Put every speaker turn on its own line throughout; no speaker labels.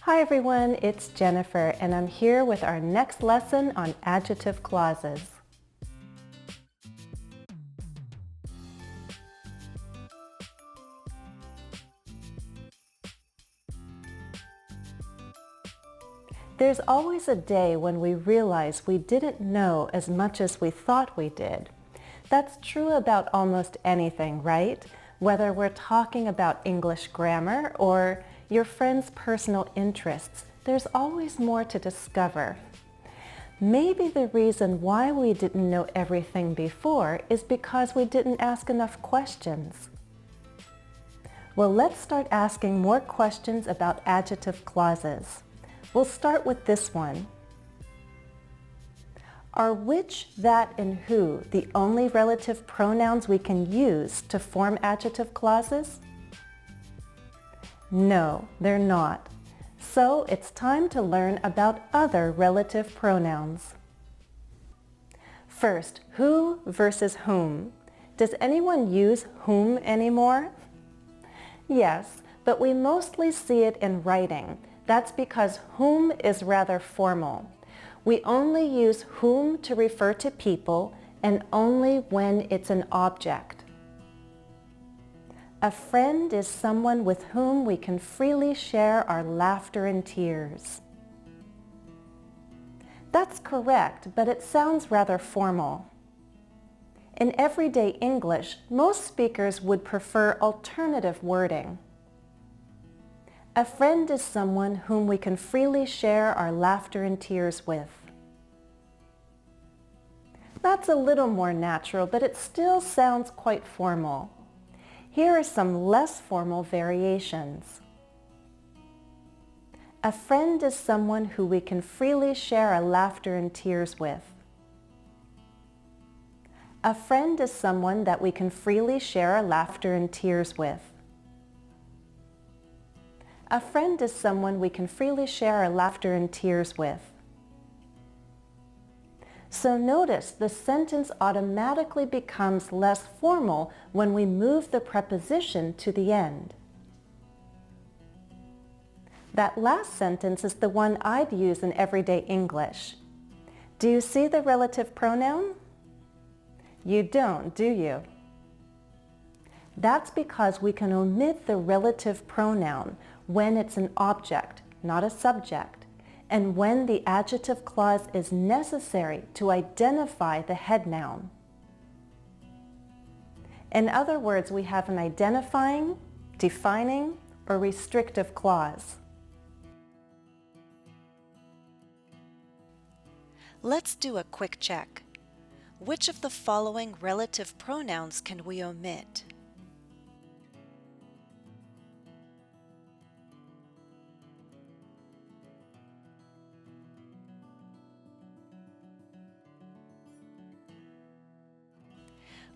Hi everyone, it's Jennifer and I'm here with our next lesson on adjective clauses. There's always a day when we realize we didn't know as much as we thought we did. That's true about almost anything, right? Whether we're talking about English grammar or your friend's personal interests, there's always more to discover. Maybe the reason why we didn't know everything before is because we didn't ask enough questions. Well, let's start asking more questions about adjective clauses. We'll start with this one. Are which, that, and who the only relative pronouns we can use to form adjective clauses? No, they're not. So it's time to learn about other relative pronouns. First, who versus whom. Does anyone use whom anymore? Yes, but we mostly see it in writing. That's because whom is rather formal. We only use whom to refer to people and only when it's an object. A friend is someone with whom we can freely share our laughter and tears. That's correct, but it sounds rather formal. In everyday English, most speakers would prefer alternative wording. A friend is someone whom we can freely share our laughter and tears with. That's a little more natural, but it still sounds quite formal. Here are some less formal variations. A friend is someone who we can freely share our laughter and tears with. A friend is someone that we can freely share our laughter and tears with. A friend is someone we can freely share our laughter and tears with. So notice the sentence automatically becomes less formal when we move the preposition to the end. That last sentence is the one I'd use in everyday English. Do you see the relative pronoun? You don't, do you? That's because we can omit the relative pronoun when it's an object, not a subject, and when the adjective clause is necessary to identify the head noun. In other words, we have an identifying, defining, or restrictive clause.
Let's do a quick check. Which of the following relative pronouns can we omit?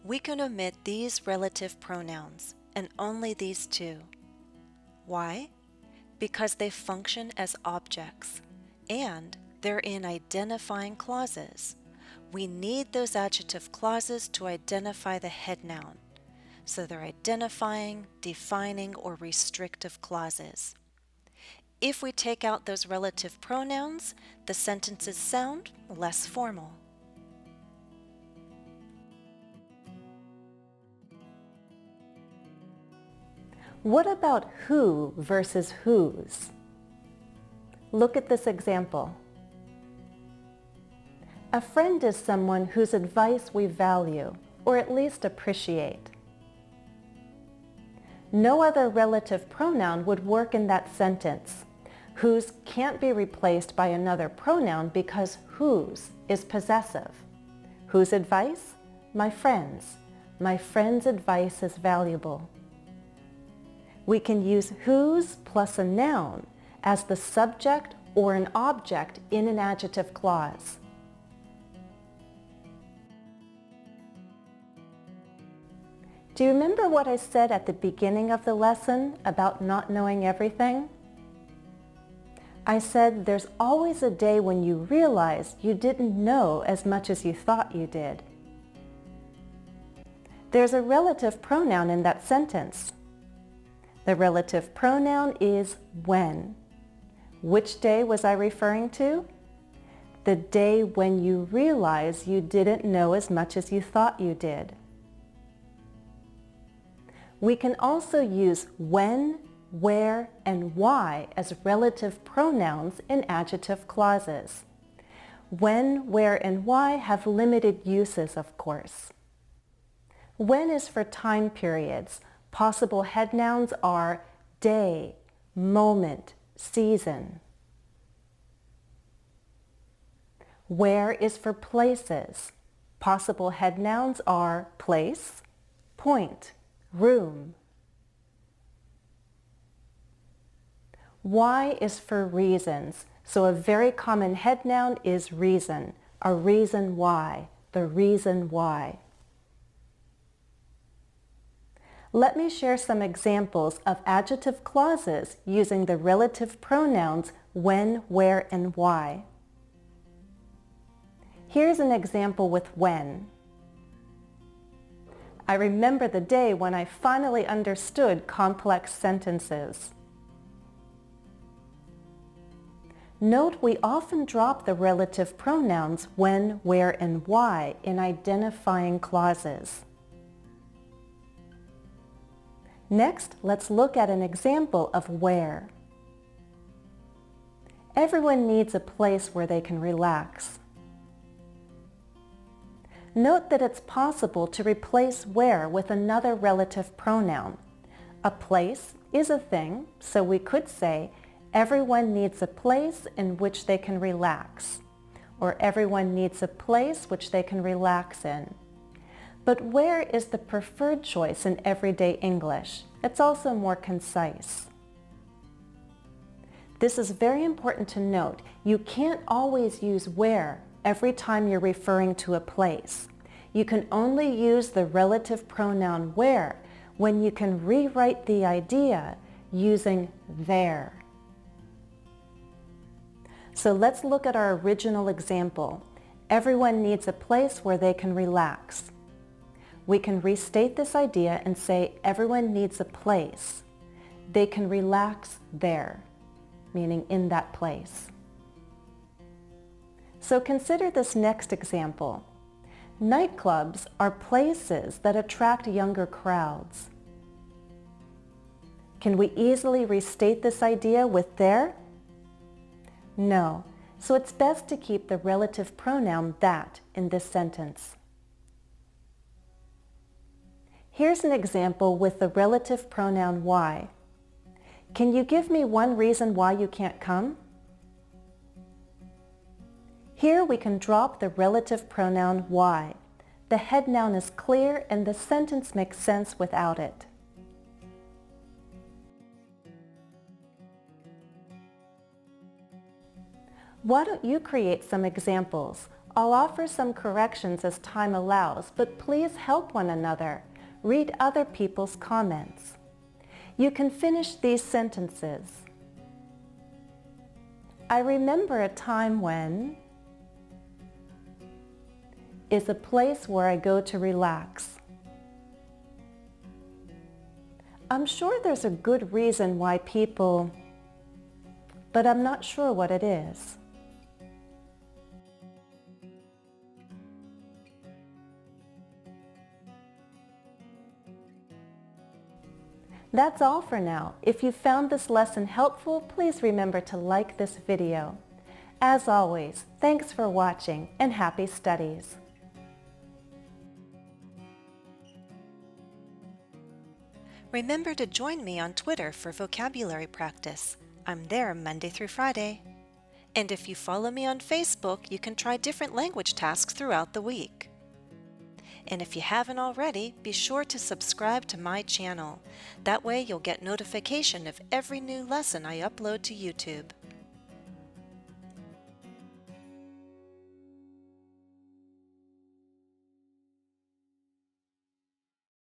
We can omit these relative pronouns, and only these two. Why? Because they function as objects, and they're in identifying clauses. We need those adjective clauses to identify the head noun, so they're identifying, defining, or restrictive clauses. If we take out those relative pronouns, the sentences sound less formal.
What about who versus whose? Look at this example. A friend is someone whose advice we value, or at least appreciate. No other relative pronoun would work in that sentence. Whose can't be replaced by another pronoun because whose is possessive. Whose advice? My friend's. My friend's advice is valuable. We can use whose plus a noun as the subject or an object in an adjective clause. Do you remember what I said at the beginning of the lesson about not knowing everything? I said there's always a day when you realize you didn't know as much as you thought you did. There's a relative pronoun in that sentence. The relative pronoun is when. Which day was I referring to? The day when you realize you didn't know as much as you thought you did. We can also use when, where, and why as relative pronouns in adjective clauses. When, where, and why have limited uses, of course. When is for time periods. Possible head nouns are day, moment, season. Where is for places. Possible head nouns are place, point, room. Why is for reasons. So a very common head noun is reason, a reason why, the reason why. Let me share some examples of adjective clauses using the relative pronouns when, where, and why. Here's an example with when. I remember the day when I finally understood complex sentences. Note we often drop the relative pronouns when, where, and why in identifying clauses. Next, let's look at an example of where. Everyone needs a place where they can relax. Note that it's possible to replace where with another relative pronoun. A place is a thing, so we could say, everyone needs a place in which they can relax, or everyone needs a place which they can relax in. But where is the preferred choice in everyday English? It's also more concise. This is very important to note. You can't always use where every time you're referring to a place. You can only use the relative pronoun where when you can rewrite the idea using there. So let's look at our original example. Everyone needs a place where they can relax. We can restate this idea and say everyone needs a place. They can relax there, meaning in that place. So consider this next example. Nightclubs are places that attract younger crowds. Can we easily restate this idea with there? No, so it's best to keep the relative pronoun that in this sentence. Here's an example with the relative pronoun why. Can you give me one reason why you can't come? Here we can drop the relative pronoun why. The head noun is clear and the sentence makes sense without it. Why don't you create some examples? I'll offer some corrections as time allows, but please help one another. Read other people's comments. You can finish these sentences. I remember a time when is a place where I go to relax. I'm sure there's a good reason why people, but I'm not sure what it is. That's all for now. If you found this lesson helpful, please remember to like this video. As always, thanks for watching and happy studies.
Remember to join me on Twitter for vocabulary practice. I'm there Monday through Friday. And if you follow me on Facebook, you can try different language tasks throughout the week. And if you haven't already, be sure to subscribe to my channel. That way you'll get notification of every new lesson I upload to YouTube.